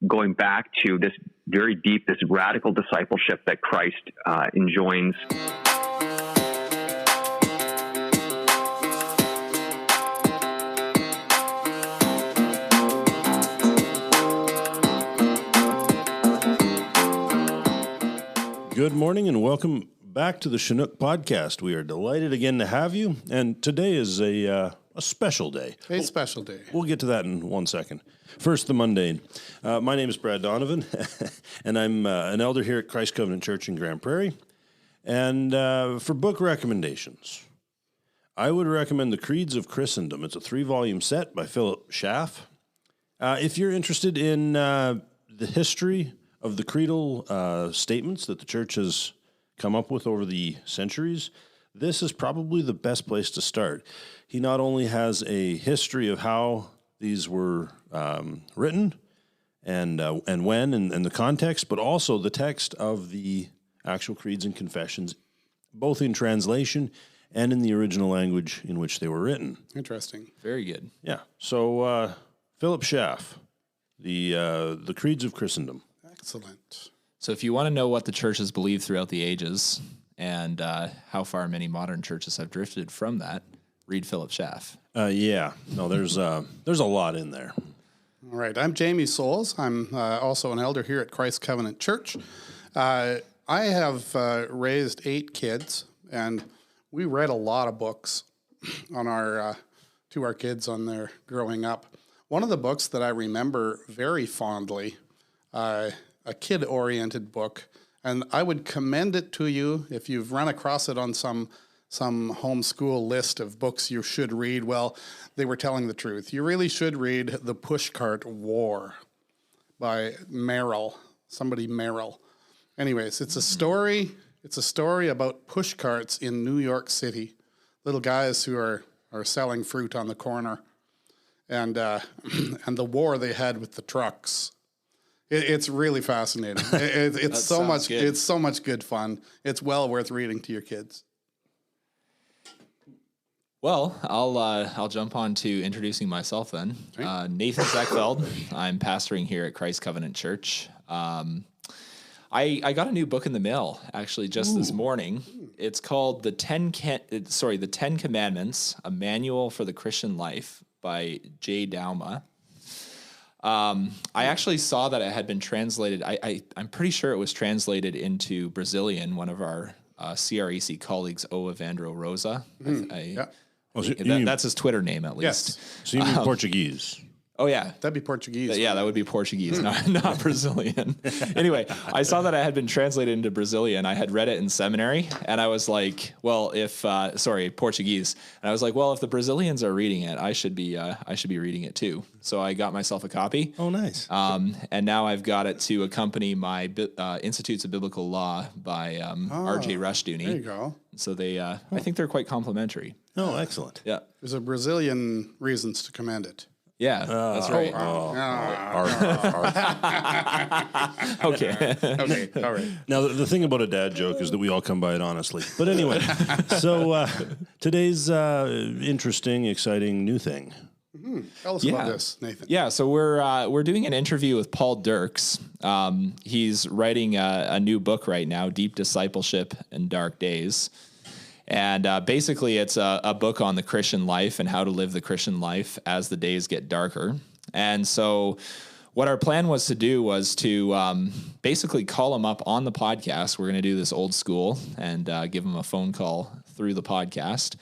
going back to this very deep, this radical discipleship that Christ enjoins. Good morning and welcome back to the Chinook Podcast. We are delighted again to have you, and today is a special day. A special day. We'll get to that in 1 second. First, the mundane. My name is Brad Donovan, and I'm an elder here at Christ Covenant Church in Grand Prairie. And for book recommendations, I would recommend The Creeds of Christendom. It's a 3-volume set by Philip Schaff. If you're interested in the history of the creedal statements that the church has come up with over the centuries, this is probably the best place to start. He not only has a history of how these were written and when and the context, but also the text of the actual creeds and confessions, both in translation and in the original language in which they were written. Interesting. Very good. Yeah. So Philip Schaff, the Creeds of Christendom. Excellent. So if you want to know what the church has believed throughout the ages and how far many modern churches have drifted from that, read Philip Schaff. Yeah. No, there's a lot in there. All right. I'm Jamie Souls. I'm also an elder here at Christ Covenant Church. I have raised 8 kids, and we read a lot of books on to our kids on their growing up. One of the books that I remember very fondly, a kid-oriented book, and I would commend it to you if you've run across it on some homeschool list of books you should read. Well, they were telling the truth. You really should read The Pushcart War by Merrill. Anyways, it's a story. It's a story about pushcarts in New York City, little guys who are selling fruit on the corner, and the war they had with the trucks. It's really fascinating. It's so much. Good. It's so much good fun. It's well worth reading to your kids. Well, I'll jump on to introducing myself then. Nathan Zeckfeld. I'm pastoring here at Christ Covenant Church. I got a new book in the mail actually just this morning. It's called the Ten Commandments: A Manual for the Christian Life by J. Dauma. I actually saw that it had been translated. I'm pretty sure it was translated into Brazilian. One of our CREC colleagues, O. Evandro Rosa. Yeah. That's his Twitter name, at least. Yes. So you mean Portuguese? Oh, yeah. That'd be Portuguese. Yeah, that would be Portuguese, not Brazilian. Anyway, I saw that it had been translated into Brazilian. I had read it in seminary, and I was like, well, Portuguese. And I was like, well, if the Brazilians are reading it, I should be reading it too. So I got myself a copy. Oh, nice. And now I've got it to accompany my Institutes of Biblical Law by R.J. Rushdoony. There you go. So I think they're quite complimentary. Oh, excellent. Yeah. There's a Brazilian reasons to commend it. Yeah, that's right. Okay, all right. Now, the thing about a dad joke is that we all come by it honestly. But anyway, so today's interesting, exciting new thing. Mm-hmm. Tell us about this, Nathan. Yeah, so we're doing an interview with Paul Dirks. He's writing a new book right now, Deep Discipleship in Dark Days. And basically, it's a book on the Christian life and how to live the Christian life as the days get darker. And so what our plan was to do was to basically call him up on the podcast. We're going to do this old school and give him a phone call through the podcast.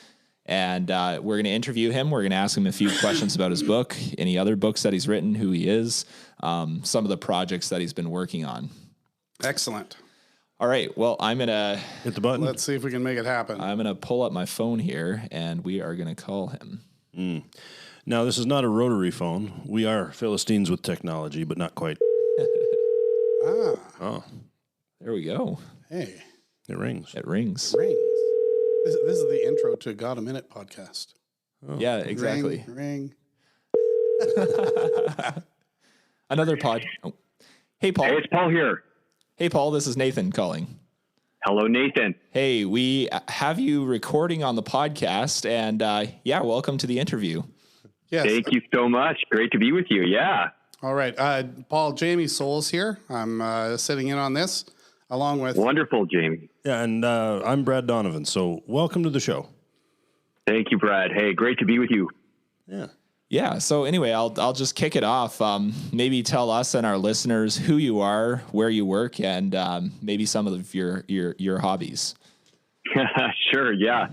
And we're going to interview him. We're going to ask him a few questions about his book, any other books that he's written, who he is, some of the projects that he's been working on. Excellent. All right, well, I'm going to hit the button. Let's see if we can make it happen. I'm going to pull up my phone here, and we are going to call him. Now, this is not a rotary phone. We are Philistines with technology, but not quite. Oh. There we go. Hey. It rings. It rings. This is the intro to God a Minute podcast. Oh. Yeah, exactly. Ring. Another pod. Oh. Hey, Paul. Hey, it's Paul here. Hey, Paul, this is Nathan calling. Hello, Nathan. Hey, we have you recording on the podcast, and welcome to the interview. Yes. Thank you so much. Great to be with you. Yeah. All right. Paul, Jamie Souls here. I'm sitting in on this along with... Wonderful, Jamie. Yeah, and I'm Brad Donovan, so welcome to the show. Thank you, Brad. Hey, great to be with you. Yeah. Yeah. So anyway, I'll just kick it off. Maybe tell us and our listeners who you are, where you work, and maybe some of your hobbies. Sure. Yeah.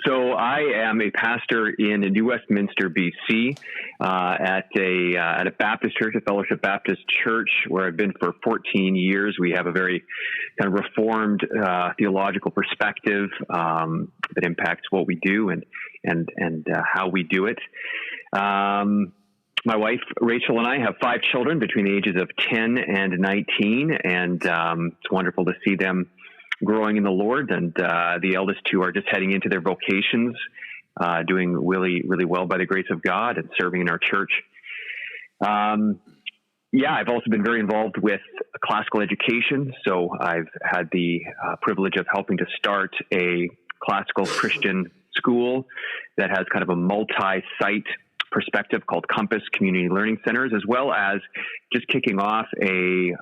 So I am a pastor in New Westminster BC at a Baptist church, a Fellowship Baptist Church, where I've been for 14 years. We have a very kind of reformed theological perspective that impacts what we do and how we do it. My wife, Rachel, and I have 5 children between the ages of 10 and 19, and it's wonderful to see them growing in the Lord. And the eldest 2 are just heading into their vocations, doing really, really well by the grace of God and serving in our church. I've also been very involved with classical education. So I've had the privilege of helping to start a classical Christian school that has kind of a multi-site perspective called Compass Community Learning Centers, as well as just kicking off a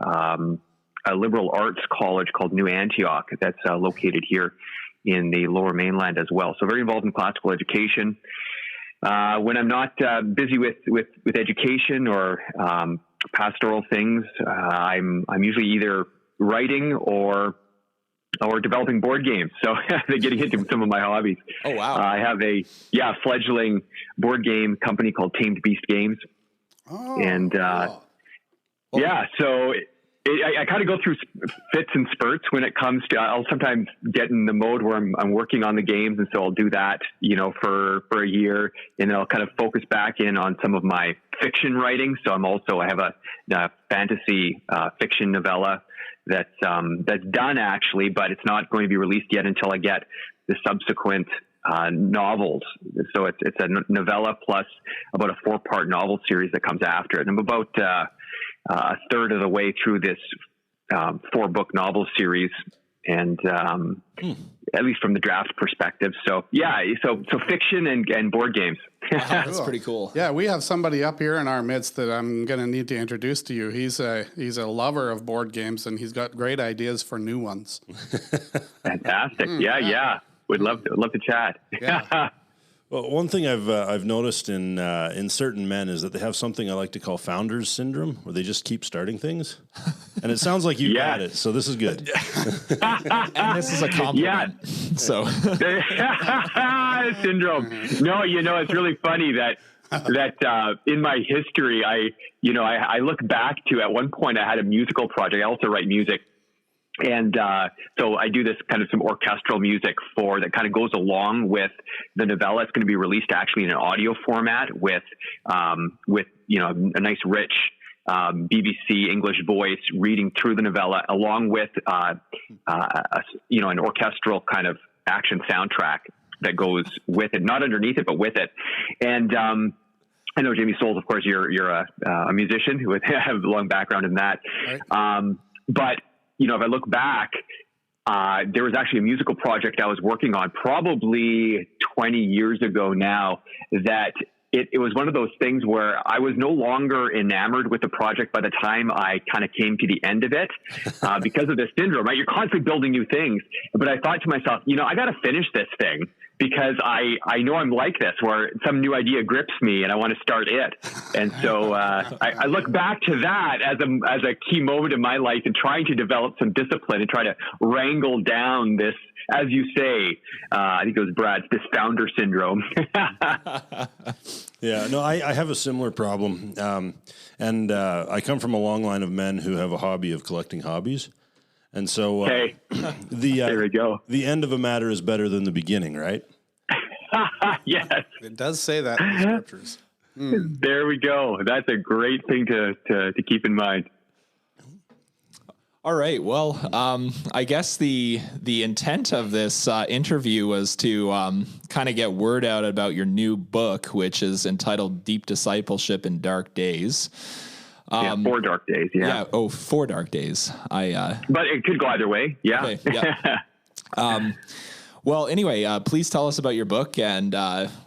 liberal arts college called New Antioch that's located here in the Lower Mainland as well. So very involved in classical education. When I'm not busy with education or pastoral things, I'm usually either writing or developing board games. So they're getting into some of my hobbies. Oh, wow. I have a fledgling board game company called Tamed Beast Games. Oh, and cool. So I kind of go through fits and spurts when it comes to, I'll sometimes get in the mode where I'm working on the games. And so I'll do that, for a year, and then I'll kind of focus back in on some of my fiction writing. So I have a fantasy fiction novella that's done actually, but it's not going to be released yet until I get the subsequent novels. So it's a novella plus about a 4-part novel series that comes after it. And I'm about a third of the way through this 4-book novel series, and at least from the draft perspective. So fiction and board games. That's pretty cool. Yeah, we have somebody up here in our midst that I'm going to need to introduce to you. He's a lover of board games, and he's got great ideas for new ones. Fantastic. Yeah. Would love to chat. Yeah. Well, one thing I've noticed in certain men is that they have something I like to call founders syndrome, where they just keep starting things. And it sounds like you got it, so this is good. And this is a compliment. Yeah. So syndrome. No, it's really funny that in my history, I look back to, at one point I had a musical project. I also write music. And so I do this kind of some orchestral music that kind of goes along with the novella. It's going to be released actually in an audio format with a nice rich BBC English voice reading through the novella, along with an orchestral kind of action soundtrack that goes with it, not underneath it, but with it. And I know, Jamie Souls, of course, you're a musician who have a long background in that. Right. But if I look back, there was actually a musical project I was working on probably 20 years ago now, that it was one of those things where I was no longer enamored with the project by the time I kind of came to the end of it, because of this syndrome, right? You're constantly building new things. But I thought to myself, I got to finish this thing, because I know I'm like this, where some new idea grips me and I want to start it. And so I look back to that as a key moment in my life, and trying to develop some discipline and try to wrangle down this, as you say, I think it was Brad, this founder syndrome. Yeah, no, I have a similar problem. And I come from a long line of men who have a hobby of collecting hobbies. And so there we go. The end of a matter is better than the beginning, right? Yes. It does say that in the scriptures. There we go. That's a great thing to keep in mind. All right. Well, I guess the intent of this interview was to kind of get word out about your new book, which is entitled Deep Discipleship in Dark Days. 4 dark days. Yeah. 4 dark days. But it could go either way. Yeah. Okay, well, anyway, please tell us about your book and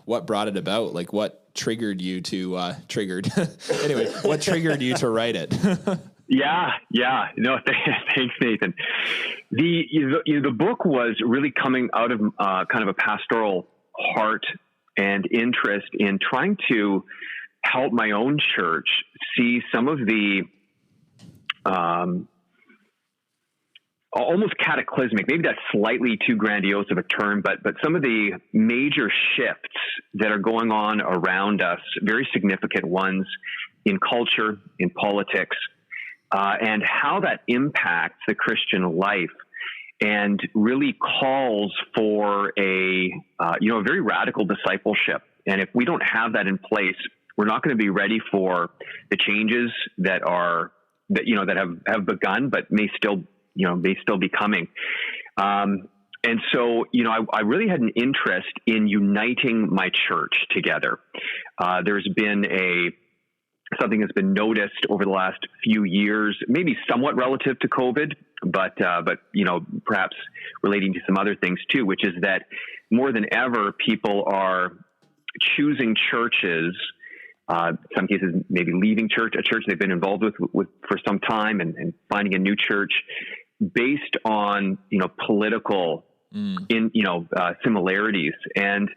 what brought it about. Like, what triggered you to anyway, what triggered you to write it? Yeah. No, thanks, Nathan. The book was really coming out of kind of a pastoral heart and interest in trying to help my own church see some of the almost cataclysmic, maybe that's slightly too grandiose of a term, but some of the major shifts that are going on around us, very significant ones in culture, in politics, and how that impacts the Christian life and really calls for a very radical discipleship. And if we don't have that in place, we're not going to be ready for the changes that have begun, but may still be coming. And so, I really had an interest in uniting my church together. There's been something that's been noticed over the last few years, maybe somewhat relative to COVID, but perhaps relating to some other things too, which is that more than ever, people are choosing churches, some cases maybe leaving a church they've been involved with for some time and finding a new church based on, political similarities. And,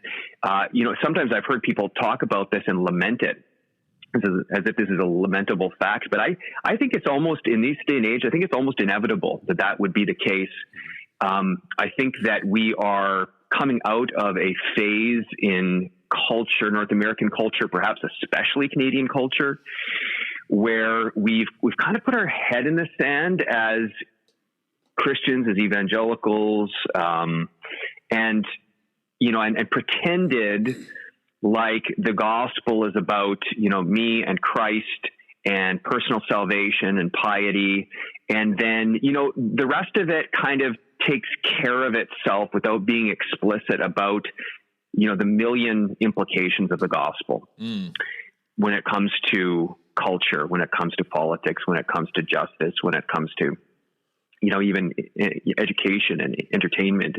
sometimes I've heard people talk about this and lament it as if this is a lamentable fact. But I think it's almost, in this day and age, I think it's almost inevitable that would be the case. I think that we are coming out of a phase in culture, North American culture, perhaps especially Canadian culture, where we've kind of put our head in the sand as Christians, as evangelicals, and pretended like the gospel is about, me and Christ and personal salvation and piety. And then, the rest of it kind of takes care of itself without being explicit about, the million implications of the gospel when it comes to culture, when it comes to politics, when it comes to justice, when it comes to, even education and entertainment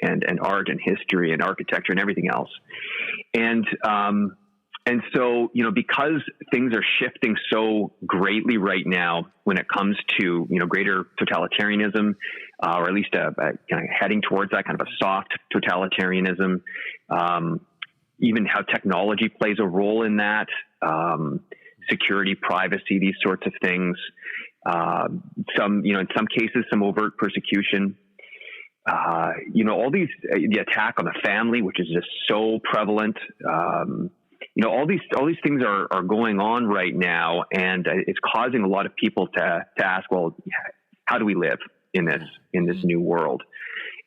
and art and history and architecture and everything else. And so, because things are shifting so greatly right now when it comes to, greater totalitarianism, or at least kind of heading towards that kind of a soft totalitarianism, even how technology plays a role in that, security, privacy, these sorts of things. In some cases, some overt persecution, all these, the attack on the family, which is just so prevalent. All these things are going on right now, and it's causing a lot of people to ask, well, how do we live in this new world?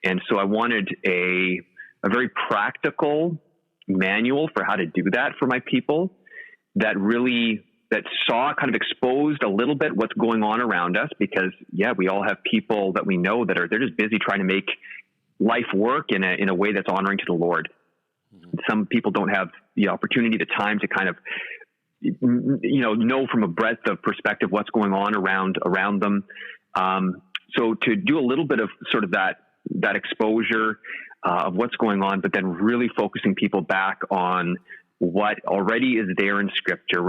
And so I wanted a very practical manual for how to do that for my people that saw kind of exposed a little bit what's going on around us, because we all have people that we know that they're just busy trying to make life work in a way that's honoring to the Lord. Mm-hmm. Some people don't have the opportunity, the time to kind of, know from a breadth of perspective what's going on around them. So to do a little bit of sort of that exposure of what's going on, but then really focusing people back on what already is there in Scripture.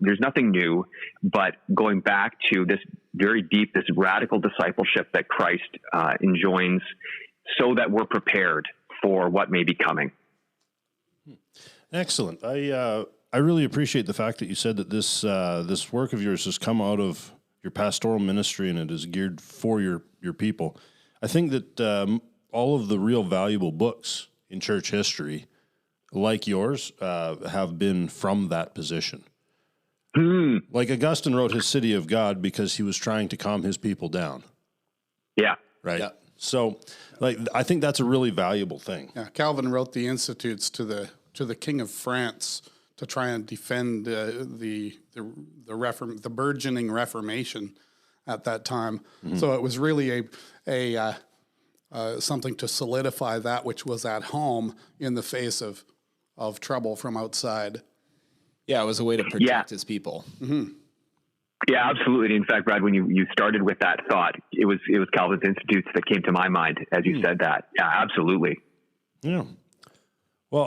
There's nothing new, but going back to this very deep, this radical discipleship that Christ enjoins, so that we're prepared for what may be coming. Excellent. I really appreciate the fact that you said that this work of yours has come out of your pastoral ministry and it is geared for your people. I think that all of the real valuable books in church history, like yours, have been from that position. Like Augustine wrote his City of God because he was trying to calm his people down. Yeah. Right. Yeah. So, I think that's a really valuable thing. Yeah. Calvin wrote the Institutes to the King of France to try and defend the burgeoning Reformation at that time. Mm-hmm. So it was really a something to solidify that which was at home in the face of trouble from outside. Yeah, it was a way to protect his people. Mm-hmm. Yeah, absolutely. In fact, Brad, when you started with that thought, it was Calvin's Institutes that came to my mind as you said that. Yeah, absolutely. Yeah. Well,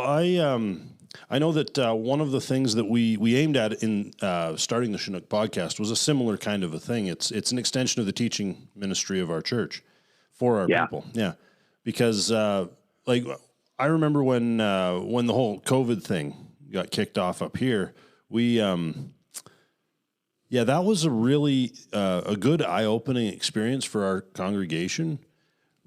I know that one of the things that we aimed at in starting the Chinook Podcast was a similar kind of a thing. It's an extension of the teaching ministry of our church for our people. Yeah, because like I remember when the whole COVID thing got kicked off up here, we that was a really a good eye-opening experience for our congregation.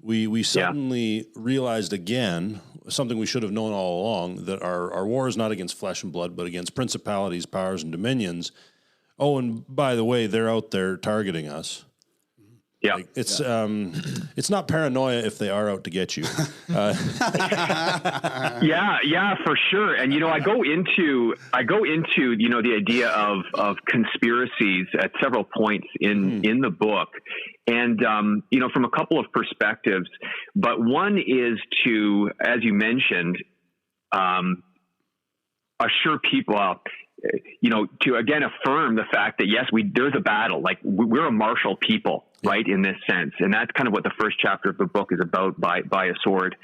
We suddenly realized again something we should have known all along, that our war is not against flesh and blood, but against principalities, powers, and dominions. Oh, and by the way, they're out there targeting us. Yeah, like it's not paranoia if they are out to get you. Yeah, for sure. And I go into the idea of conspiracies at several points in the book, and from a couple of perspectives. But one is to, as you mentioned, assure people. To again affirm the fact that yes, there's a battle. Like we're a martial people, right? In this sense, and that's kind of what the first chapter of the book is about. By a sword,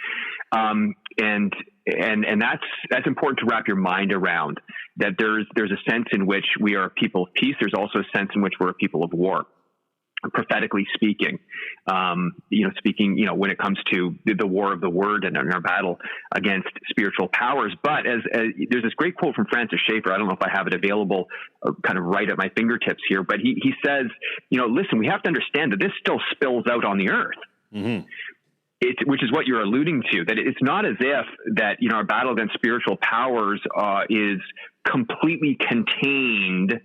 and that's important to wrap your mind around. That there's a sense in which we are a people of peace. There's also a sense in which we're a people of war. Prophetically speaking, when it comes to the war of the word and our battle against spiritual powers. But as there's this great quote from Francis Schaeffer, I don't know if I have it available kind of right at my fingertips here, but he says, listen, we have to understand that this still spills out on the earth. Mm-hmm. Which is what you're alluding to, that it's not as if that, our battle against spiritual powers is completely contained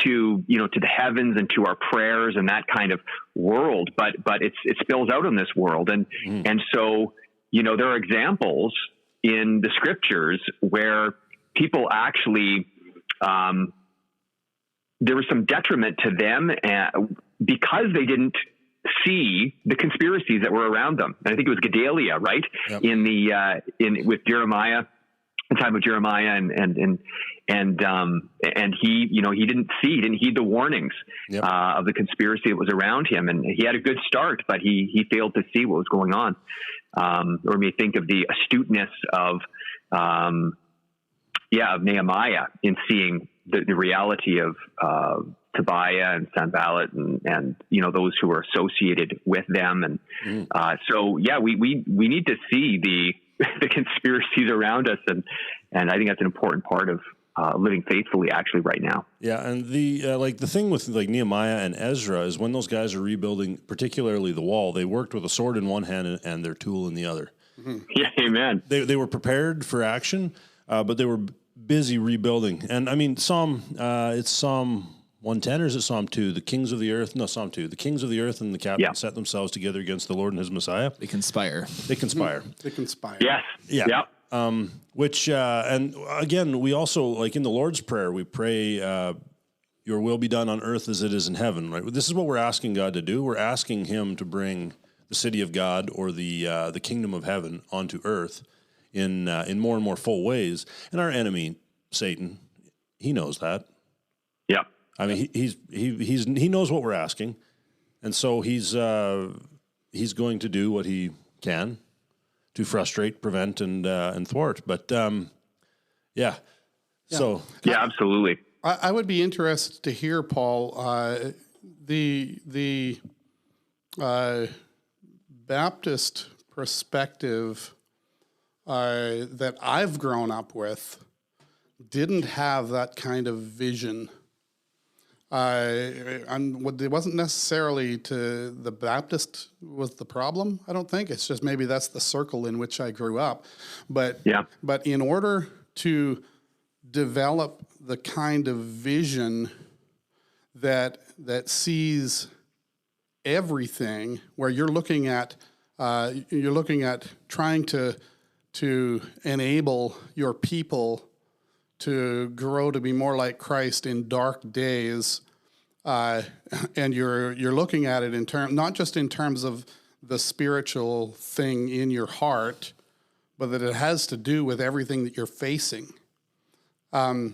to the heavens and to our prayers and that kind of world, but it spills out in this world. And so, there are examples in the scriptures where people actually, there was some detriment to them because they didn't see the conspiracies that were around them. And I think it was Gedaliah, right? Yep. With Jeremiah, the time of Jeremiah, and he, he didn't heed the warnings of the conspiracy that was around him. And he had a good start, but he failed to see what was going on. Or may think of the astuteness of Nehemiah in seeing the reality of Tobiah and Sanballat and those who are associated with them. And we need to see the conspiracies around us, and I think that's an important part of living faithfully actually right now. Yeah, and the the thing with Nehemiah and Ezra is when those guys are rebuilding, particularly the wall, they worked with a sword in one hand and their tool in the other. Mm-hmm. Yeah, amen. They were prepared for action, but they were busy rebuilding. And I mean, it's Psalm 110 or is it Psalm 2? Psalm 2. The kings of the earth and the captains set themselves together against the Lord and his Messiah. They conspire. They conspire. Yes. Yeah. Which, and again, we also, in the Lord's Prayer, we pray, your will be done on earth as it is in heaven, right? This is what we're asking God to do. We're asking him to bring the city of God or the kingdom of heaven onto earth in more and more full ways. And our enemy, Satan, he knows that. Yeah. I mean, he knows what we're asking, and so he's going to do what he can to frustrate, prevent, and thwart. But So absolutely. I would be interested to hear, Paul, the Baptist perspective that I've grown up with didn't have that kind of vision. It wasn't necessarily to the Baptist was the problem. I don't think it's just maybe that's the circle in which I grew up. But in order to develop the kind of vision that sees everything, where you're looking at trying to enable your people to grow to be more like Christ in dark days, and you're looking at it not just in terms of the spiritual thing in your heart, but that it has to do with everything that you're facing. Tell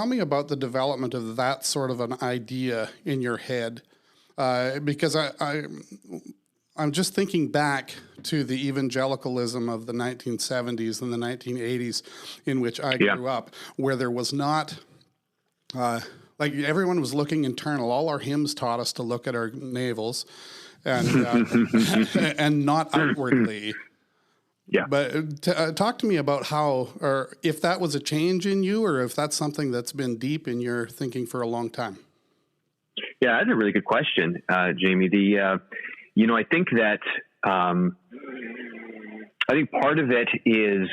me about the development of that sort of an idea in your head, because I'm just thinking back to the evangelicalism of the 1970s and the 1980s in which I grew up, where there was not, like everyone was looking internal. All our hymns taught us to look at our navels and and not outwardly. Yeah. But talk to me about how, or if that was a change in you, or if that's something that's been deep in your thinking for a long time. Yeah, that's a really good question, Jamie. I think that I think part of it is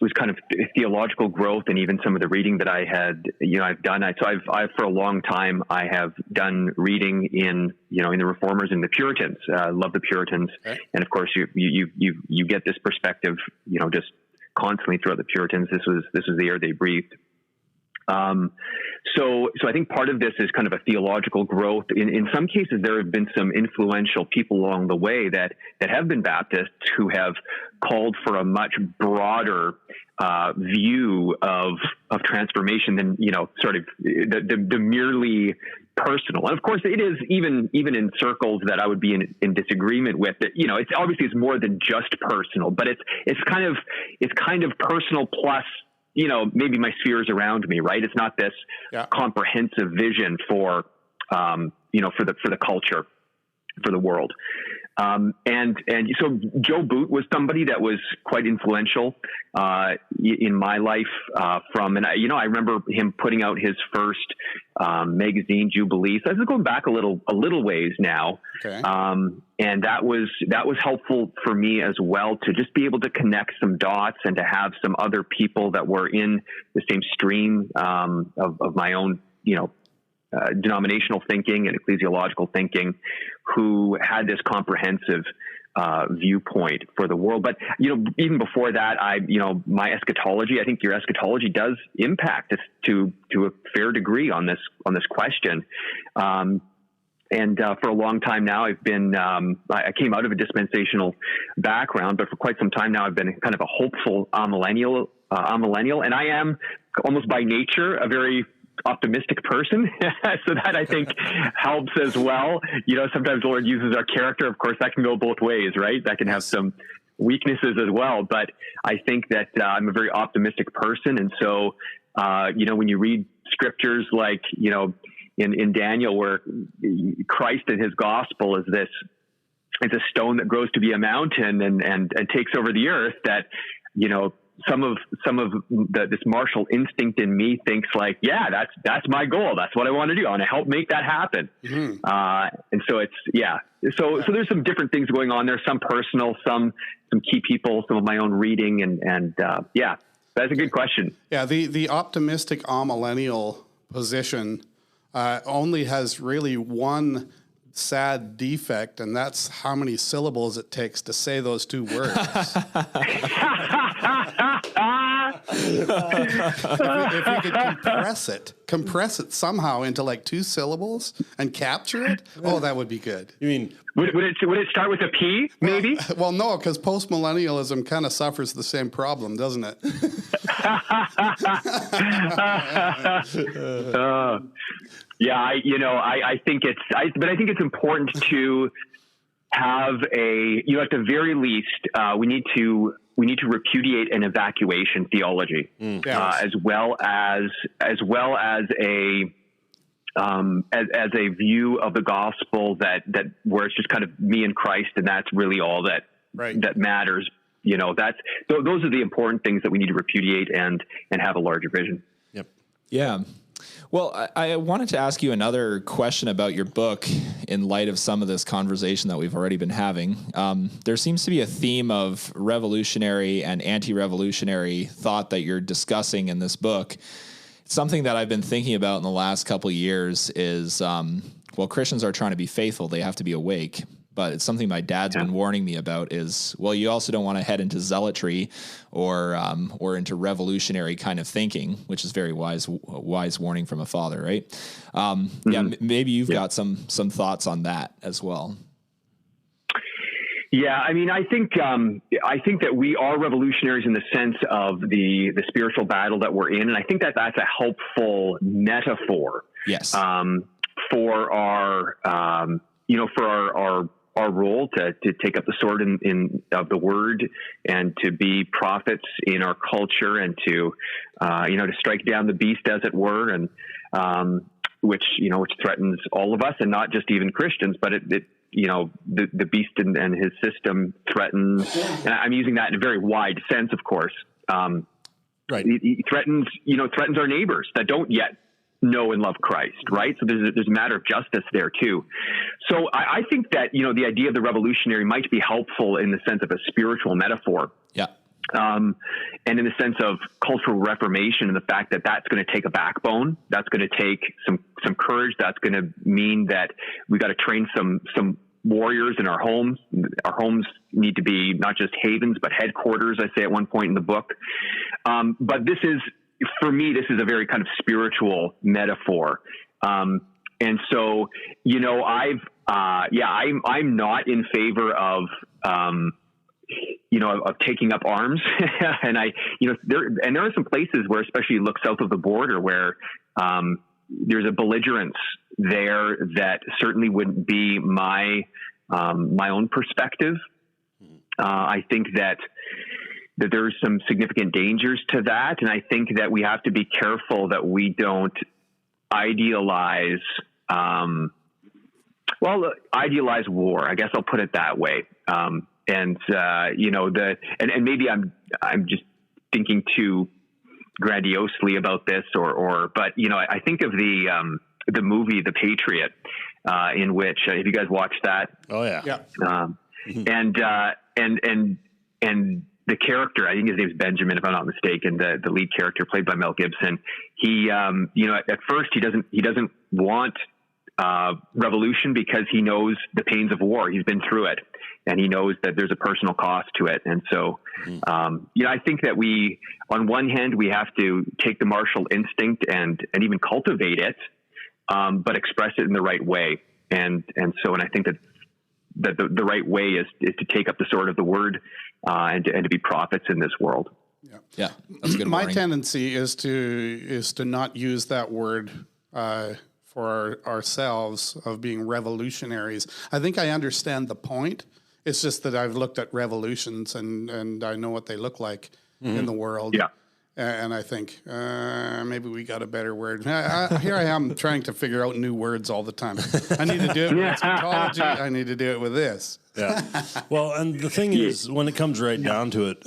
was kind of theological growth, and even some of the reading that I had, I've done. So I've for a long time I have done reading in the Reformers and the Puritans. Love the Puritans, okay. And of course you get this perspective, just constantly throughout the Puritans. This was the air they breathed. So I think part of this is kind of a theological growth. In some cases, there have been some influential people along the way that have been Baptists who have called for a much broader view of transformation than sort of the merely personal. And of course, it is even in circles that I would be in disagreement with. That it's obviously it's more than just personal, but it's kind of personal plus. Maybe my spheres around me, right? It's not this comprehensive vision for the culture, for the world. And so Joe Boot was somebody that was quite influential in my life. I remember him putting out his first magazine, Jubilee. So this is going back a little ways now. Okay. And that was helpful for me as well, to just be able to connect some dots and to have some other people that were in the same stream of my own, denominational thinking and ecclesiological thinking, who had this comprehensive viewpoint for the world. But even before that, my eschatology. I think your eschatology does impact us to a fair degree on this question. And for a long time now, I've been, I came out of a dispensational background, but for quite some time now, I've been kind of a hopeful amillennial, and I am almost by nature a very optimistic person. So that I think helps as well. Sometimes the Lord uses our character. Of course, that can go both ways, right? That can have some weaknesses as well. But I think that I'm a very optimistic person. And so, when you read scriptures like, in Daniel, where Christ and his gospel is it's a stone that grows to be a mountain and takes over the earth, that, some of this martial instinct in me thinks like, yeah, that's my goal. That's what I want to do. I want to help make that happen. Mm-hmm. And so so there's some different things going on there, some personal, some key people, some of my own reading. And that's a good question. Yeah. The optimistic amillennial position only has really one sad defect, and that's how many syllables it takes to say those two words. If you could compress it somehow into like 2 syllables and capture it, that would be good. You mean would it start with a P? Maybe. Well, no, because postmillennialism kind of suffers the same problem, doesn't it? I think it's important to have at the very least, we need to repudiate an evacuation theology, as well as a view of the gospel that where it's just kind of me and Christ, and that's really all that matters. Those are the important things that we need to repudiate and have a larger vision. Yep. Yeah. Well, I wanted to ask you another question about your book in light of some of this conversation that we've already been having. There seems to be a theme of revolutionary and anti-revolutionary thought that you're discussing in this book. Something that I've been thinking about in the last couple of years is, Christians are trying to be faithful. They have to be awake. But it's something my dad's been warning me about is, you also don't want to head into zealotry or into revolutionary kind of thinking, which is very wise warning from a father, right? Maybe you've got some thoughts on that as well. Yeah, I mean, I think that we are revolutionaries in the sense of the spiritual battle that we're in, and I think that that's a helpful metaphor. Yes. For our our role to take up the sword of the word and to be prophets in our culture and to strike down the beast, as it were, and which threatens all of us, and not just even Christians, but the beast and his system threatens, and I'm using that in a very wide sense, of course. Right. He threatens our neighbors that don't yet know and love Christ, right? So there's a matter of justice there too. So I think that, the idea of the revolutionary might be helpful in the sense of a spiritual metaphor. Yeah. And in the sense of cultural reformation and the fact that that's going to take a backbone, that's going to take some courage. That's going to mean that we got to train some warriors in our homes. Our homes need to be not just havens, but headquarters, I say at one point in the book. But for me, this is a very kind of spiritual metaphor. And so, I'm not in favor of taking up arms. And there are some places where, especially you look south of the border, where there's a belligerence there that certainly wouldn't be my own perspective. I think that there's some significant dangers to that. And I think that we have to be careful that we don't idealize war. I guess I'll put it that way. And maybe I'm just thinking too grandiosely about this but I think of the movie, The Patriot, in which, have you guys watched that? Oh yeah. Yeah. And the character, I think his name's Benjamin, if I'm not mistaken, the lead character played by Mel Gibson. He, at first he doesn't want revolution because he knows the pains of war. He's been through it, and he knows that there's a personal cost to it. And so, I think that we, on one hand, we have to take the martial instinct and even cultivate it, but express it in the right way. And I think that the right way is to take up the sword of the word, and to be prophets in this world. Yeah. That's good. My tendency is to not use that word, for ourselves of being revolutionaries. I think I understand the point. It's just that I've looked at revolutions and I know what they look like in the world. Yeah. And I think maybe we got a better word. Here I am trying to figure out new words all the time. I need to do it with eschatology. I need to do it with this. Yeah. Well, and the thing is, when it comes right down to it,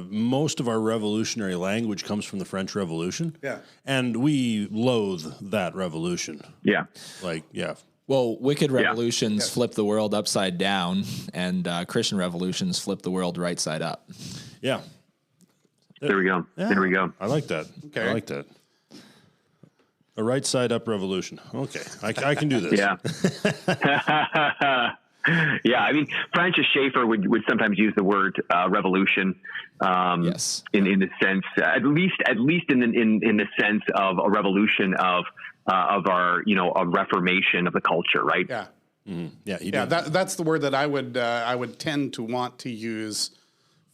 most of our revolutionary language comes from the French Revolution. Yeah. And we loathe that revolution. Yeah. Well, wicked revolutions flip the world upside down, and Christian revolutions flip the world right side up. Yeah. There we go. Yeah. There we go. I like that. Okay. I like that. A right side up revolution. Okay. I can do this. Yeah. Yeah. I mean, Francis Schaeffer would sometimes use the word revolution. Yes. In the sense, at least in the sense of a revolution of our, a reformation of the culture, right? Yeah. Mm-hmm. Yeah. Yeah. That's the word that I would tend to want to use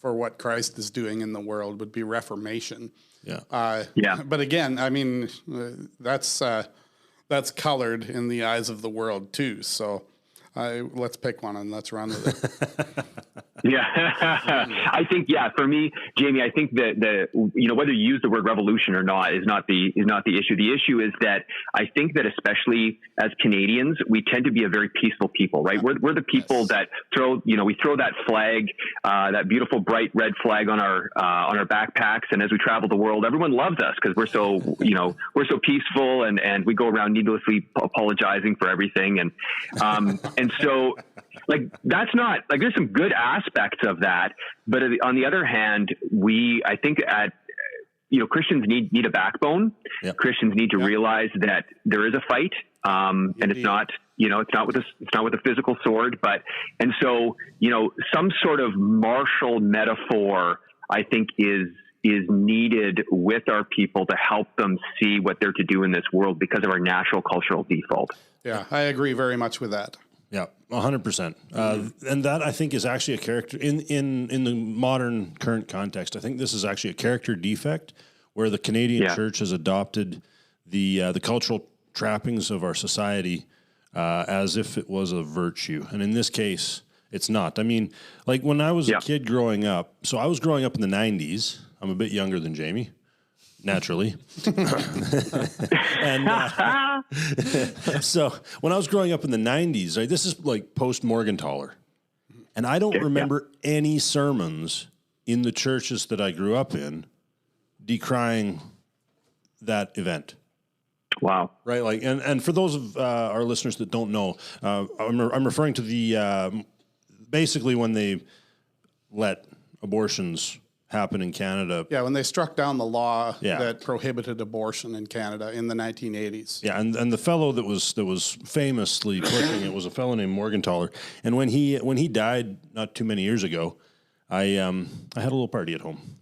for what Christ is doing in the world, would be reformation. Yeah. Yeah. But again, I mean, that's colored in the eyes of the world too. So let's pick one and let's run with it. Yeah. I think, for me, Jamie, I think that whether you use the word revolution or not is not the issue. The issue is that I think that, especially as Canadians, we tend to be a very peaceful people, right? We're the people that we throw that flag, that beautiful bright red flag on our backpacks. And as we travel the world, everyone loves us because we're so peaceful and we go around needlessly apologizing for everything. And so, that's not, there's some good aspects of that, but on the other hand, I think Christians need a backbone. Yep. Christians need to realize that there is a fight, and it's not with a physical sword, and so some sort of martial metaphor, I think, is needed with our people to help them see what they're to do in this world because of our natural cultural default. Yeah, I agree very much with that. Yeah, 100%. And that, I think, is actually a character in the modern current context. I think this is actually a character defect where the Canadian church has adopted the cultural trappings of our society as if it was a virtue. And in this case, It's not. I mean, like when I was a kid growing up, so I was growing up in the 90s. I'm a bit younger than Jamie, naturally. And so when I was growing up in the 90s, right, this is like post-Morgenthaler. And I don't remember any sermons in the churches that I grew up in decrying that event. Wow. Right. Like, and for those of our listeners that don't know, I'm referring to the, basically when they let abortions happen in Canada. Yeah, when they struck down the law that prohibited abortion in Canada in the 1980s. Yeah, and the fellow that was famously pushing it was a fellow named Morgenthaler. And when he died not too many years ago, I had a little party at home.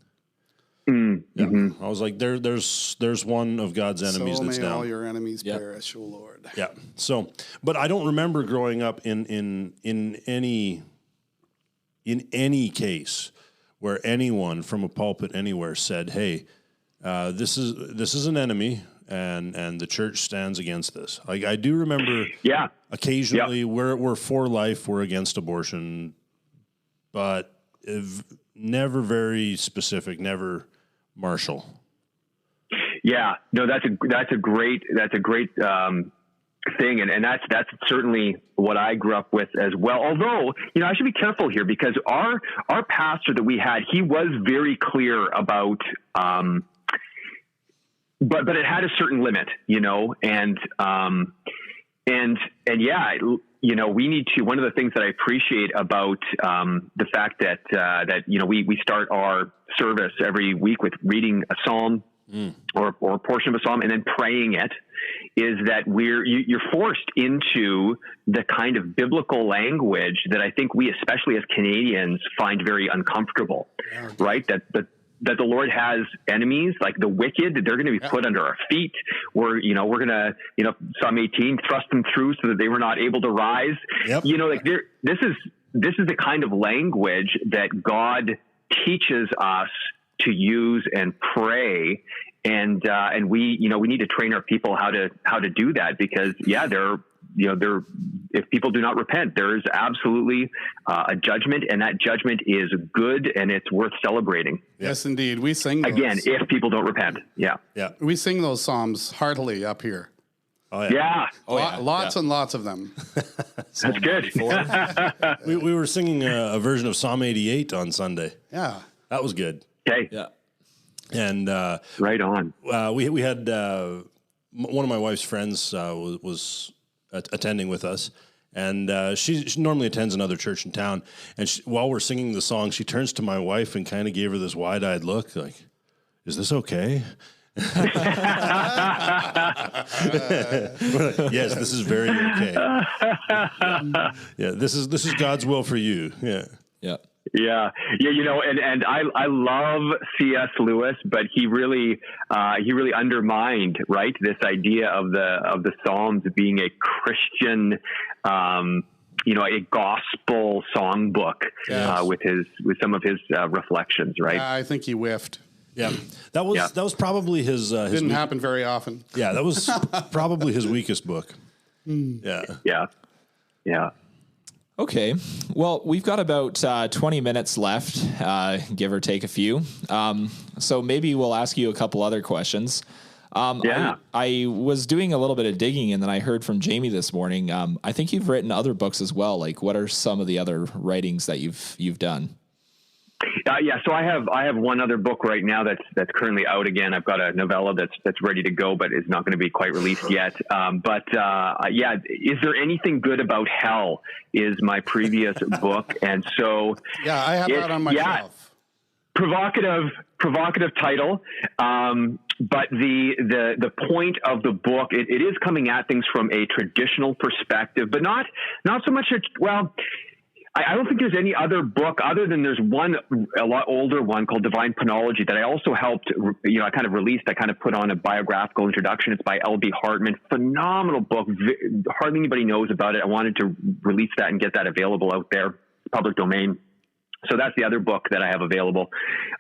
I was like, there's one of God's enemies so that's may down. all your enemies perish, O Lord. Yeah. So, but I don't remember growing up in any case where anyone from a pulpit anywhere said, "Hey, this is an enemy, and the church stands against this." Like I do remember, occasionally we're for life, we're against abortion, but never very specific, never martial. Yeah, no, that's a great thing, and that's certainly what I grew up with as well. Although, I should be careful here because our pastor that we had, he was very clear about, but it had a certain limit, and yeah, we need to. One of the things that I appreciate about the fact that we start our service every week with reading a psalm or a portion of a psalm and then praying it, is that you're forced into the kind of biblical language that I think we, especially as Canadians, find very uncomfortable, right? That the Lord has enemies, like the wicked, that they're going to be put under our feet. We're going to, Psalm 18, thrust them through so that they were not able to rise. Yep. This is the kind of language that God teaches us to use and pray. And we need to train our people how to do that, because if people do not repent, there is absolutely a judgment, and that judgment is good and it's worth celebrating. Yes, indeed. We sing those. Again, if people don't repent. Yeah. We sing those psalms heartily up here. Oh yeah. Lots and lots of them. That's good. we were singing a version of Psalm 88 on Sunday. Yeah. That was good. Okay. Yeah. And right on. We had one of my wife's friends was attending with us, and she normally attends another church in town. And while we're singing the song, she turns to my wife and kind of gave her this wide-eyed look, like, "Is this okay?" Yes, this is very okay. Yeah, this is God's will for you. Yeah. Yeah. And I love C.S. Lewis, but he really undermined, right, this idea of the Psalms being a Christian, a gospel songbook, with some of his reflections, right? Yeah, I think he whiffed. Yeah, that was probably his. Didn't happen very often. Yeah, that was probably his weakest book. Yeah. Okay, well, we've got about 20 minutes left, give or take a few. So maybe we'll ask you a couple other questions. I was doing a little bit of digging, and then I heard from Jamie this morning. I think you've written other books as well. Like, what are some of the other writings that you've done? So I have one other book right now that's currently out again. I've got a novella that's ready to go, but it's not going to be quite released yet. Is there anything good about hell is my previous book. And so I have that on my shelf. Provocative title. But the point of the book, it is coming at things from a traditional perspective, but not so much I don't think there's any other book other than there's one, a lot older one called Divine Penology that I also helped, I kind of released. I kind of put on a biographical introduction. It's by L.B. Hartman. Phenomenal book. Hardly anybody knows about it. I wanted to release that and get that available out there, public domain. So that's the other book that I have available.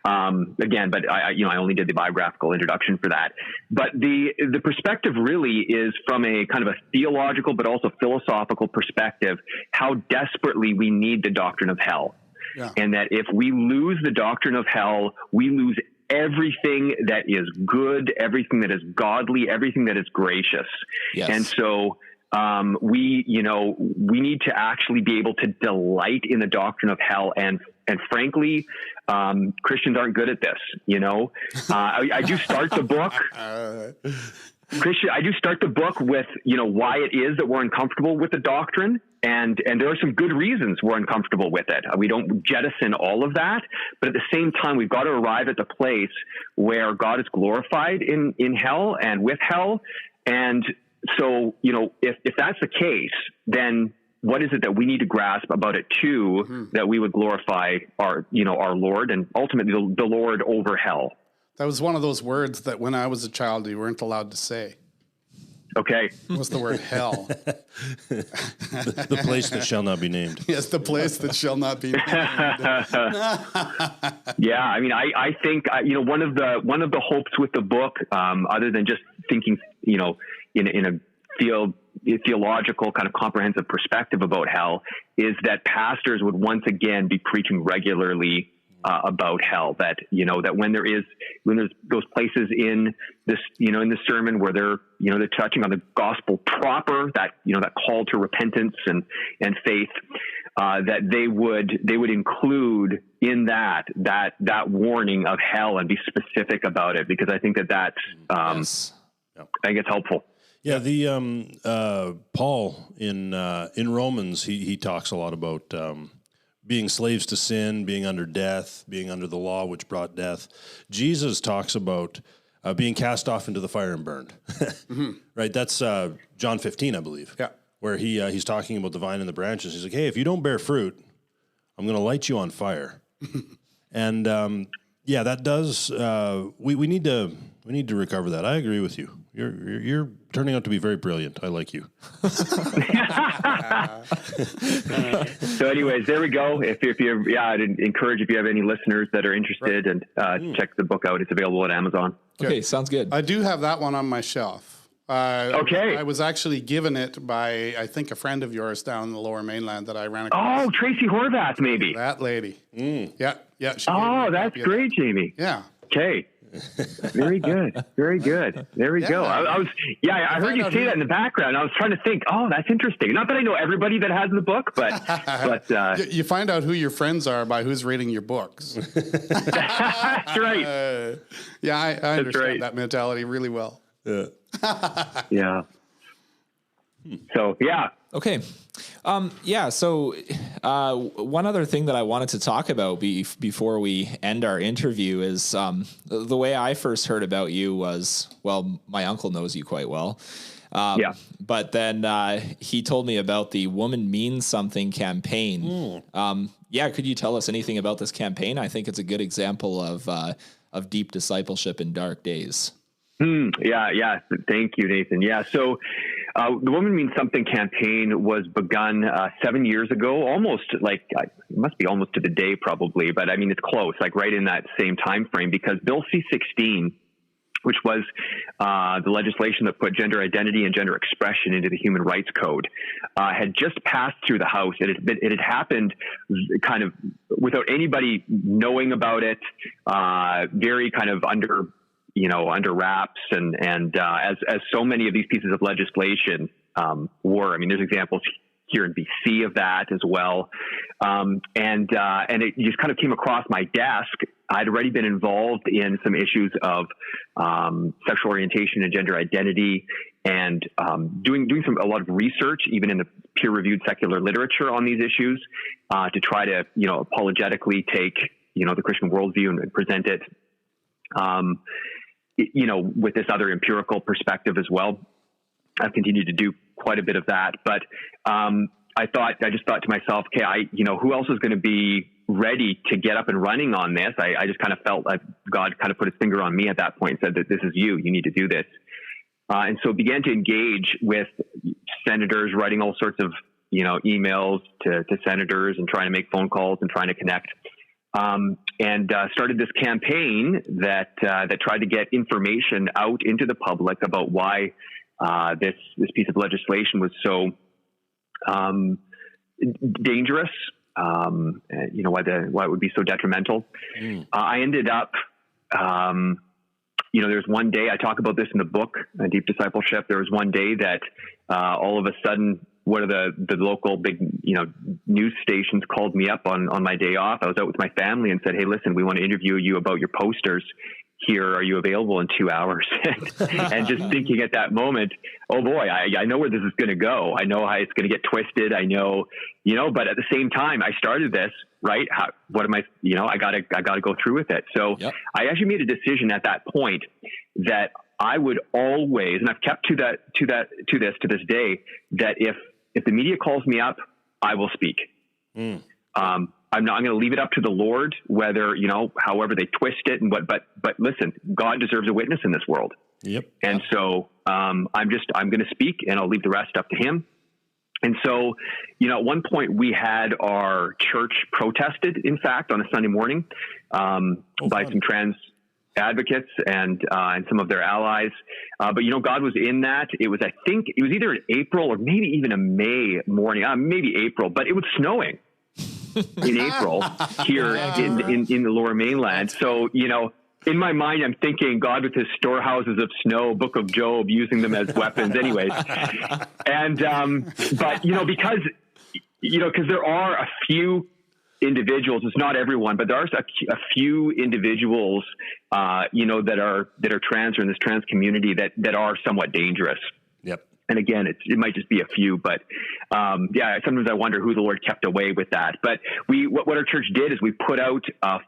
Again, but I only did the biographical introduction for that. But the perspective really is from a kind of a theological, but also philosophical perspective, how desperately we need the doctrine of hell. Yeah. And that if we lose the doctrine of hell, we lose everything that is good, everything that is godly, everything that is gracious. Yes. And so we need to actually be able to delight in the doctrine of hell. And frankly, Christians aren't good at this. I do start the book. I do start the book with, why it is that we're uncomfortable with the doctrine. And there are some good reasons we're uncomfortable with it. We don't jettison all of that, but at the same time, we've got to arrive at the place where God is glorified in hell and with hell. And so, if that's the case, then what is it that we need to grasp about it too, that we would glorify our Lord and ultimately the Lord over hell? That was one of those words that when I was a child, you weren't allowed to say. Okay. What's the word hell? the place that shall not be named. Yes, the place that shall not be named. Yeah, I mean, I think one of the hopes with the book, other than just thinking, in a theological kind of comprehensive perspective about hell, is that pastors would once again be preaching regularly about hell, that when there's those places in this, in the sermon where they're touching on the gospel proper, that call to repentance and faith, that they would include in that warning of hell and be specific about it, because I think that's yes. I think it's helpful. Yeah. The, Paul in Romans, he talks a lot about, being slaves to sin, being under death, being under the law, which brought death. Jesus talks about being cast off into the fire and burned. Right? That's John 15, I believe. Yeah. Where he's talking about the vine and the branches. He's like, hey, if you don't bear fruit, I'm going to light you on fire. And that does. We need to recover that. I agree with you. You're turning out to be very brilliant. I like you. So anyways, there we go. I'd encourage if you have any listeners that are interested, and check the book out. It's available at Amazon. Okay, sounds good. I do have that one on my shelf. Okay. I was actually given it by, I think, a friend of yours down in the Lower Mainland that I ran across. Oh, Tracy Horvath, maybe. That lady. Yeah. Oh, that's great, Jamie. Yeah. Okay. Very good. Very good. There we go. I heard you say that in the background. I was trying to think, that's interesting. Not that I know everybody that has the book, but you find out who your friends are by who's reading your books. That's right. I understand that mentality really well. Yeah. Yeah. So, yeah. Okay. So one other thing that I wanted to talk about before we end our interview is the way I first heard about you was, my uncle knows you quite well. But then he told me about the Woman Means Something campaign. Could you tell us anything about this campaign? I think it's a good example of deep discipleship in dark days. Yeah. Thank you, Nathan. Yeah. So the Woman Means Something campaign was begun 7 years ago, almost it must be almost to the day probably, but I mean, it's close, like right in that same time frame, because Bill C-16, which was the legislation that put gender identity and gender expression into the Human Rights Code, had just passed through the House. It had happened kind of without anybody knowing about it, very kind of under wraps, and as so many of these pieces of legislation were. I mean, there's examples here in BC of that as well, and it just kind of came across my desk. I'd already been involved in some issues of sexual orientation and gender identity, and doing a lot of research, even in the peer-reviewed secular literature on these issues, to try to apologetically take the Christian worldview and present it. With this other empirical perspective as well. I've continued to do quite a bit of that, but I just thought to myself, okay, who else is going to be ready to get up and running on this? I just kind of felt like God kind of put his finger on me at that point and said that this is you need to do this. And so began to engage with senators, writing all sorts of emails to senators and trying to make phone calls and trying to connect. And started this campaign that tried to get information out into the public about why this piece of legislation was so dangerous. Why it would be so detrimental. I ended up, there's one day, I talk about this in the book, Deep Discipleship. There was one day that all of a sudden, one of the local big, news stations called me up on my day off. I was out with my family and said, "Hey, listen, we want to interview you about your posters here. Are you available in 2 hours?" And just thinking at that moment, oh boy, I know where this is going to go. I know how it's going to get twisted. I know, but at the same time, I started this, right? I gotta go through with it. So yep. I actually made a decision at that point that I would always, and I've kept to this day, that if the media calls me up, I will speak. I'm going to leave it up to the Lord, whether, however they twist it and but listen, God deserves a witness in this world. Yep. And so, I'm going to speak and I'll leave the rest up to him. And so, at one point we had our church protested, in fact, on a Sunday morning, by some trans advocates and some of their allies. But God was in that. I think it was either in April or maybe even a May morning, maybe April, but it was snowing in April here in the Lower Mainland. So, in my mind, I'm thinking God with his storehouses of snow, Book of Job, using them as weapons anyways. And, but, because there are a few individuals, it's not everyone, but there are a few individuals, that are trans or in this trans community that are somewhat dangerous. Yep. And again, it might just be a few, but sometimes I wonder who the Lord kept away with that. But what our church did is we put out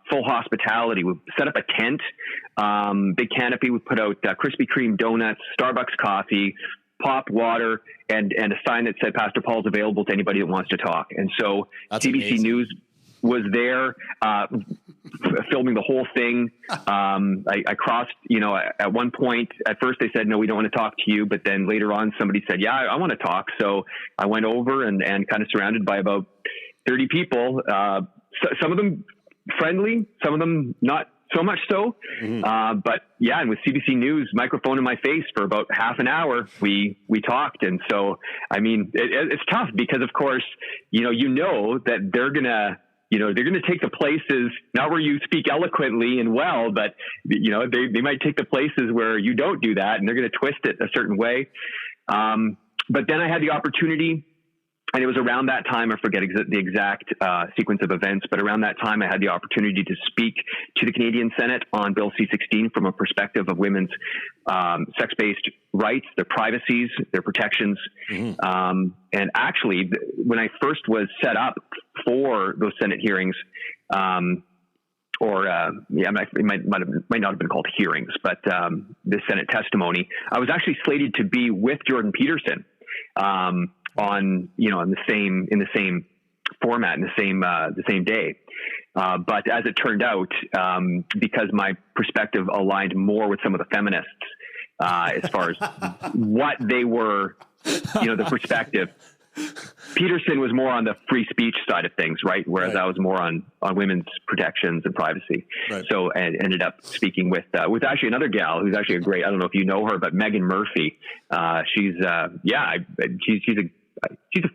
full hospitality. We set up a tent, big canopy. We put out Krispy Kreme donuts, Starbucks coffee, pop water, and a sign that said Pastor Paul's available to anybody that wants to talk. And so That's CBC amazing. News was there filming the whole thing. I crossed, at one point, at first they said, "No, we don't want to talk to you." But then later on, somebody said, "Yeah, I want to talk." So I went over and kind of surrounded by about 30 people, some of them friendly, some of them not so much so. But yeah, and with CBC News microphone in my face for about half an hour, we talked. And so, I mean, it's tough because of course, that they're going to take the places, not where you speak eloquently and well, but, they might take the places where you don't do that and they're going to twist it a certain way. But then I had the opportunity, and it was around that time, I forget the exact sequence of events, but around that time I had the opportunity to speak to the Canadian Senate on Bill C-16 from a perspective of women's sex-based rights, their privacies, their protections. And actually, when I first was set up for those Senate hearings, it might not have been called hearings, but the Senate testimony, I was actually slated to be with Jordan Peterson in the same format, in the same day. But as it turned out, because my perspective aligned more with some of the feminists, as far as what they were, the perspective, Peterson was more on the free speech side of things, right? Whereas I was more on women's protections and privacy. Right. So, and ended up speaking with actually another gal who's actually a great, I don't know if you know her, but Megan Murphy. She's a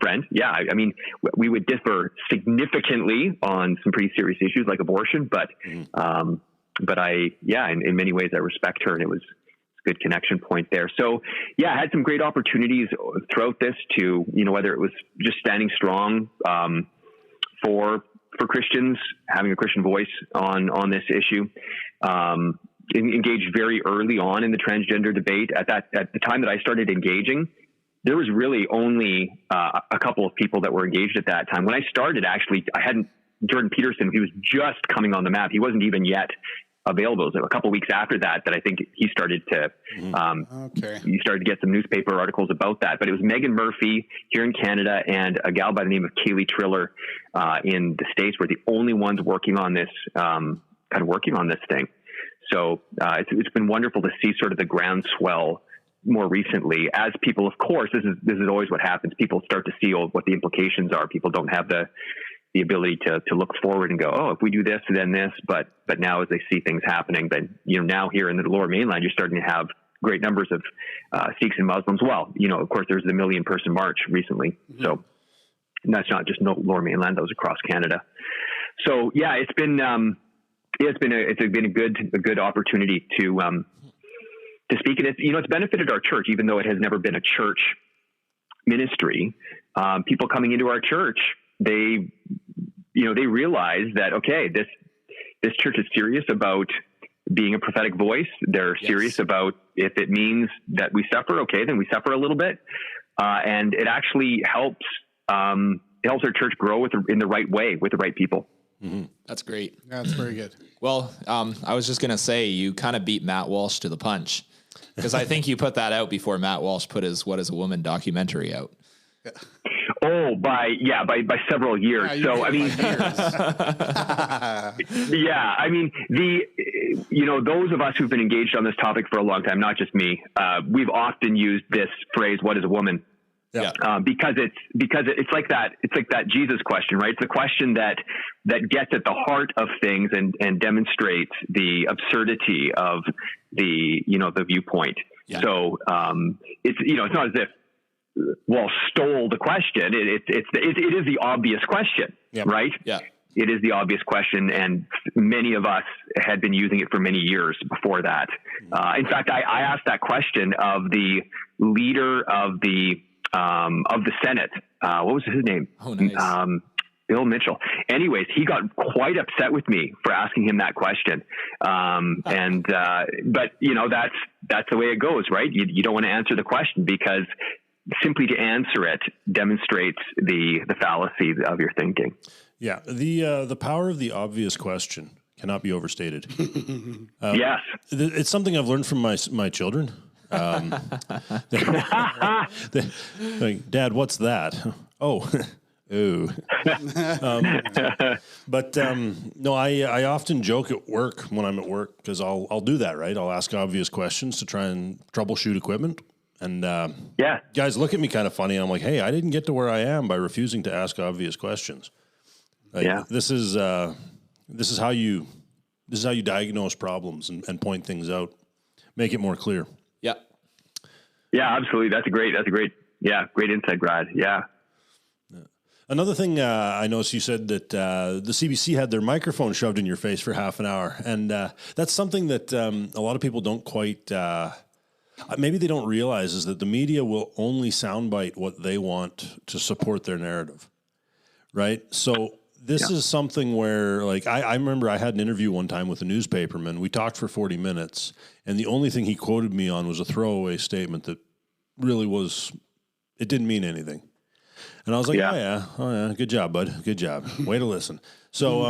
friend. Yeah. I mean, we would differ significantly on some pretty serious issues like abortion, but in many ways I respect her, and it was a good connection point there. So yeah, I had some great opportunities throughout this to, whether it was just standing strong, for Christians, having a Christian voice on this issue, engaged very early on in the transgender debate. At the time that I started engaging, there was really only a couple of people that were engaged at that time. When I started, actually, I hadn't, Jordan Peterson, he was just coming on the map. He wasn't even yet available. It was a couple of weeks after that I think he started to, he started to get some newspaper articles about that. But it was Megan Murphy here in Canada and a gal by the name of Kaylee Triller in the States were the only ones working on this, working on this thing. So it's been wonderful to see sort of the groundswell more recently, as people, of course, this is always what happens. People start to see what the implications are. People don't have the ability to look forward and go, oh, if we do this, then this. But now as they see things happening, but now here in the Lower Mainland, you're starting to have great numbers of Sikhs and Muslims. Well, of course, there's the 1 million person march recently. Mm-hmm. So that's not just Lower Mainland; that was across Canada. So yeah, it's been a good opportunity to speak, and it's benefited our church, even though it has never been a church ministry. People coming into our church, they realize that, okay, this church is serious about being a prophetic voice. They're serious about, if it means that we suffer, okay, then we suffer a little bit. And it actually helps our church grow in the right way with the right people. Mm-hmm. That's great. That's very good. Well, I was just going to say, you kind of beat Matt Walsh to the punch, because I think you put that out before Matt Walsh put his What is a Woman documentary out. Oh, by several years. Yeah, so, I mean, yeah, I mean, those of us who've been engaged on this topic for a long time, not just me, we've often used this phrase, what is a woman? Yeah. Because it's like that Jesus question, right? It's a question that gets at the heart of things and demonstrates the absurdity of the viewpoint. Yeah. So, it's not as if Walsh stole the question. It is the obvious question, right? Yeah. It is the obvious question, and many of us had been using it for many years before that. In fact, I asked that question of the leader of the Senate. What was his name? Oh, nice. Bill Mitchell. Anyways, he got quite upset with me for asking him that question. But that's the way it goes, right? You don't want to answer the question, because simply to answer it demonstrates the fallacy of your thinking. Yeah. The power of the obvious question cannot be overstated. Yes. It's something I've learned from my children. Like, Dad, what's that? Oh, ooh. No, I often joke at work when I'm at work, because I'll do that, right? I'll ask obvious questions to try and troubleshoot equipment. And guys look at me kind of funny. And I'm like, hey, I didn't get to where I am by refusing to ask obvious questions. Like, this is how you diagnose problems and point things out, make it more clear. Yeah. Yeah, absolutely. That's a great insight, Brad. Yeah. Another thing I noticed, you said that the CBC had their microphone shoved in your face for half an hour. And that's something that a lot of people don't quite, maybe they don't realize, is that the media will only soundbite what they want to support their narrative, right? So this is something where, like, I remember I had an interview one time with a newspaperman. We talked for 40 minutes, and the only thing he quoted me on was a throwaway statement that really it didn't mean anything. And I was like, oh yeah, good job, bud. Good job. Way to listen. So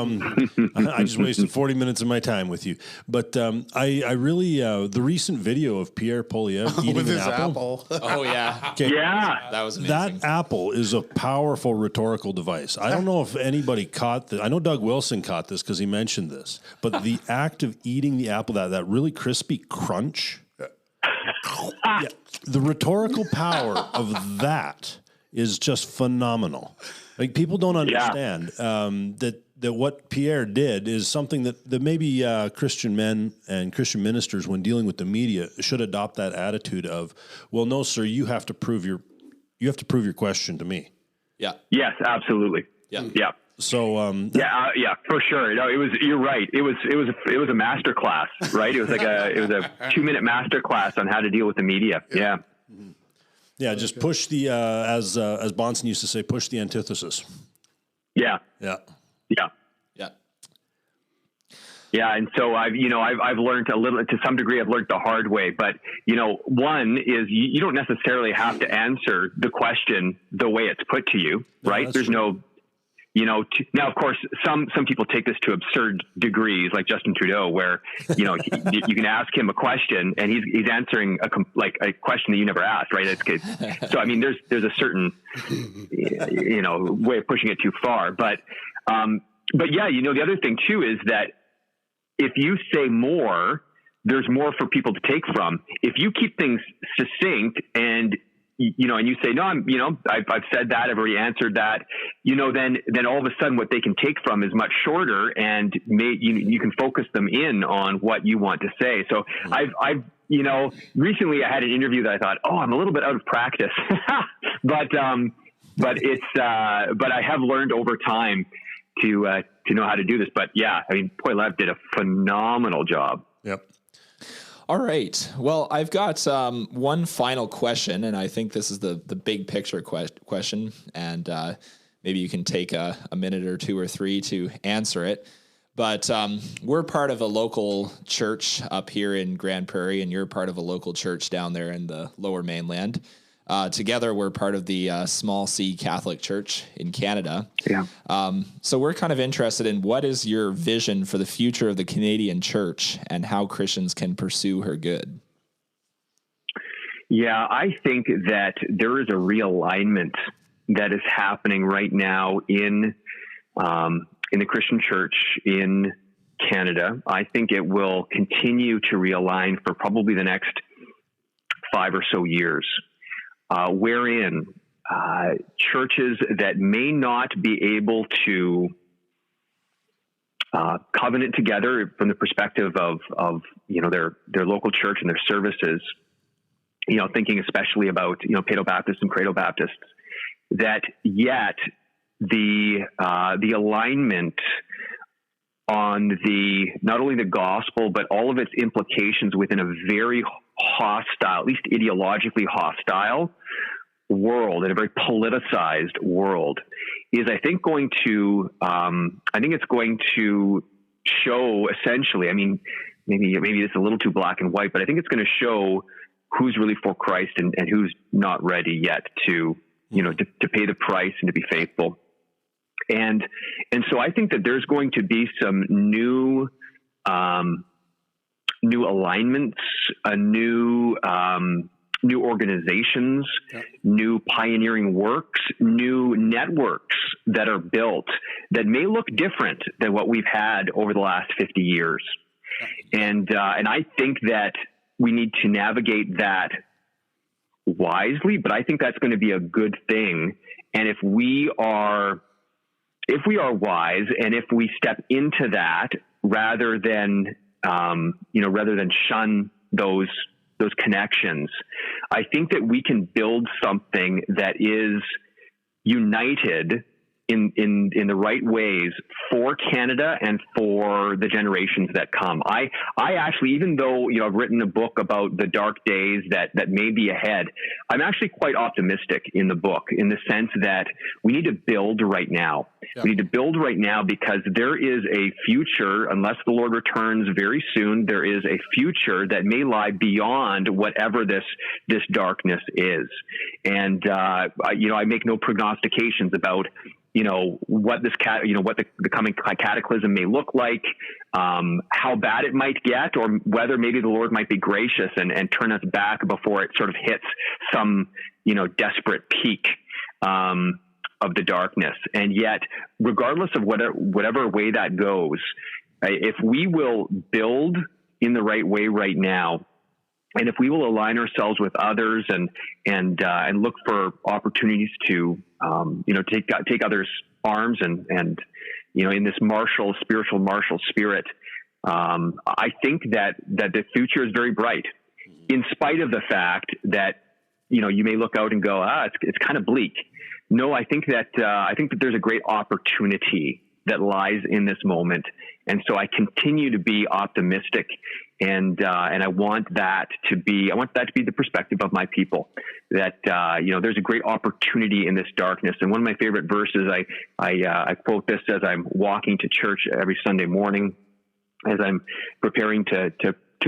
I just wasted 40 minutes of my time with you. But I really, the recent video of Pierre Poilievre eating with an his apple. Oh, yeah. Okay. Yeah. That was amazing. That apple is a powerful rhetorical device. I don't know if anybody caught this. I know Doug Wilson caught this because he mentioned this. But the act of eating the apple, that really crispy crunch, the rhetorical power of that is just phenomenal. Like, people don't understand that what Pierre did is something that maybe Christian men and Christian ministers, when dealing with the media, should adopt that attitude of, well, no, sir, you have to prove your question to me. Yeah. Yes, absolutely. Yeah. Yeah. So for sure. No, you're right. It was a master class, right? It was like a 2-minute master class on how to deal with the media. Yeah. Mm-hmm. Yeah, just push the as Bonson used to say, push the antithesis. Yeah. Yeah. Yeah. Yeah. Yeah. And so I've learned a little, to some degree, I've learned the hard way, but one is you don't necessarily have to answer the question the way it's put to you, right? There's true. Now, of course, some people take this to absurd degrees, like Justin Trudeau, where, you can ask him a question and he's answering a question that you never asked, right? So, I mean, there's a certain, way of pushing it too far. But yeah, the other thing too is that if you say more there's more for people to take from. If you keep things succinct and and you say, no, I've said that, I've already answered that, then all of a sudden what they can take from is much shorter, and you can focus them in on what you want to say. So I've recently I had an interview that I thought, I'm a little bit out of practice, but I have learned over time to know how to do this. But yeah, I mean, Poilev did a phenomenal job. Yep. All right. Well, I've got one final question, and I think this is the big picture question, and maybe you can take a minute or two or three to answer it. But we're part of a local church up here in Grand Prairie, and you're part of a local church down there in the Lower Mainland. Together, we're part of the Small C Catholic Church in Canada. Yeah. So we're kind of interested in what is your vision for the future of the Canadian church and how Christians can pursue her good? Yeah, I think that there is a realignment that is happening right now in the Christian church in Canada. I think it will continue to realign for probably the next 5 or so years. Wherein churches that may not be able to covenant together from the perspective of their local church and their services, thinking especially about Pado Baptists and Credo Baptists, that yet the alignment on not only the gospel but all of its implications within a very hostile, at least ideologically hostile world, in a very politicized world, is I think it's going to show essentially, I mean, maybe it's a little too black and white, but I think it's going to show who's really for Christ and who's not ready yet to pay the price and to be faithful. And so I think that there's going to be some new alignments, new organizations, new pioneering works, new networks that are built that may look different than what we've had over the last 50 years. And I think that we need to navigate that wisely, but I think that's going to be a good thing. And if we are wise, and if we step into that rather than shun those connections, I think that we can build something that is united in the right ways for Canada and for the generations that come. I actually, even though, I've written a book about the dark days that may be ahead, I'm actually quite optimistic in the book, in the sense that we need to build right now. Yeah. We need to build right now because there is a future, unless the Lord returns very soon, there is a future that may lie beyond whatever this darkness is. And, I make no prognostications about what what the coming cataclysm may look like, how bad it might get, or whether maybe the Lord might be gracious and turn us back before it sort of hits some, desperate peak, of the darkness. And yet, regardless of whatever way that goes, if we will build in the right way right now, and if we will align ourselves with others and look for opportunities to, take others' arms and in this spiritual martial spirit, I think that the future is very bright, in spite of the fact that, you may look out and go, it's kind of bleak. No, I think that there's a great opportunity that lies in this moment. And so I continue to be optimistic, and I want that to be the perspective of my people, that, there's a great opportunity in this darkness. And one of my favorite verses, I quote this as I'm walking to church every Sunday morning, as I'm preparing to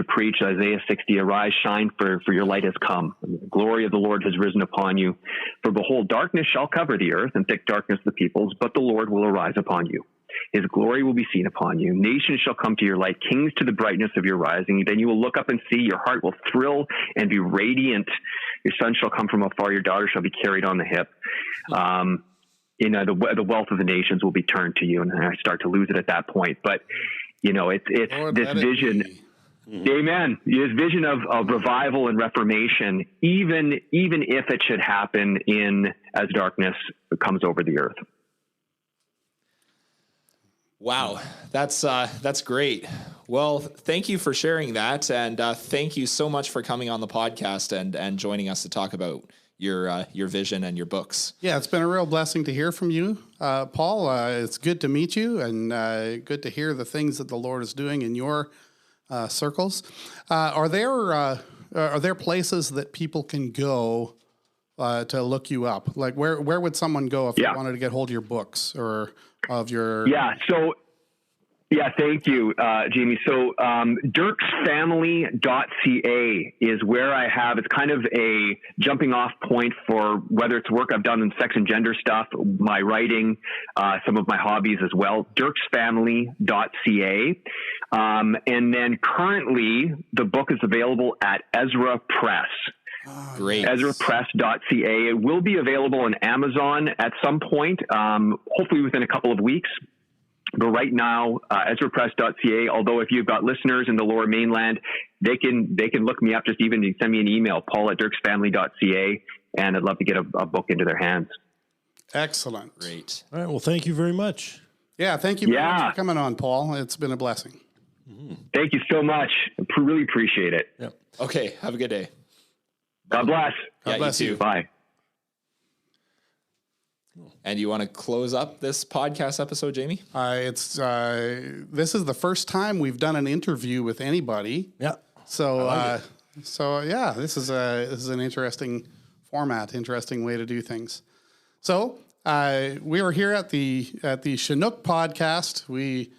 preach Isaiah 60, arise, shine, for your light has come. The glory of the Lord has risen upon you. For behold, darkness shall cover the earth, and thick darkness the peoples, but the Lord will arise upon you. His glory will be seen upon you. Nations shall come to your light, kings to the brightness of your rising. Then you will look up and see, your heart will thrill and be radiant. Your son shall come from afar, your daughter shall be carried on the hip. The wealth of the nations will be turned to you. And I start to lose it at that point. But, it's Lord, this vision. Amen. His vision of revival and reformation, even if it should happen as darkness comes over the earth. Wow, that's great. Well, thank you for sharing that, and thank you so much for coming on the podcast and joining us to talk about your vision and your books. Yeah, it's been a real blessing to hear from you, Paul. It's good to meet you, and good to hear the things that the Lord is doing in your circles. Are there places that people can go to look you up? Like where would someone go if they wanted to get hold of your books or of your? Thank you, Jamie. So dirksfamily.ca is where I have, it's kind of a jumping off point for whether it's work I've done in sex and gender stuff, my writing, some of my hobbies as well, dirksfamily.ca. And then currently the book is available at Ezra Press. Great. EzraPress.ca. It will be available on Amazon at some point, hopefully within a couple of weeks. But right now, EzraPress.ca, although if you've got listeners in the Lower Mainland, they can look me up, just even send me an email, paul@dirksfamily.ca, and I'd love to get a book into their hands. Excellent. Great. All right. Well, thank you very much. Yeah, thank you very much for coming on, Paul. It's been a blessing. Thank you so much. I really appreciate it. Yep. Okay, have a good day. God bless. God bless you. Bye. And you want to close up this podcast episode, Jamie? This is the first time we've done an interview with anybody. Yeah. So this is an interesting format, interesting way to do things. So we are here at the Chinook Podcast. We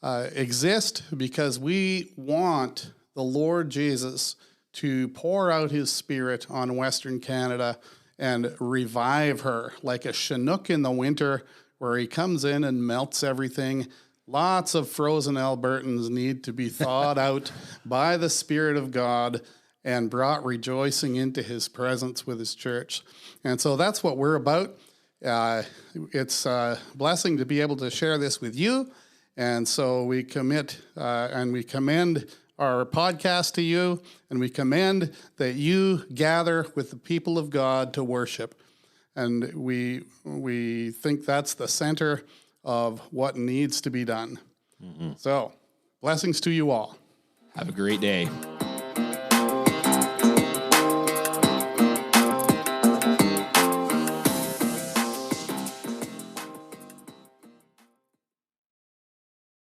exist because we want the Lord Jesus to pour out his Spirit on Western Canada and revive her like a Chinook in the winter, where he comes in and melts everything. Lots of frozen Albertans need to be thawed out by the Spirit of God and brought rejoicing into his presence with his church. And so that's what we're about. It's a blessing to be able to share this with you. And so we commit and we commend our podcast to you, and we commend that you gather with the people of God to worship. And we think that's the center of what needs to be done. So, blessings to you all. Have a great day.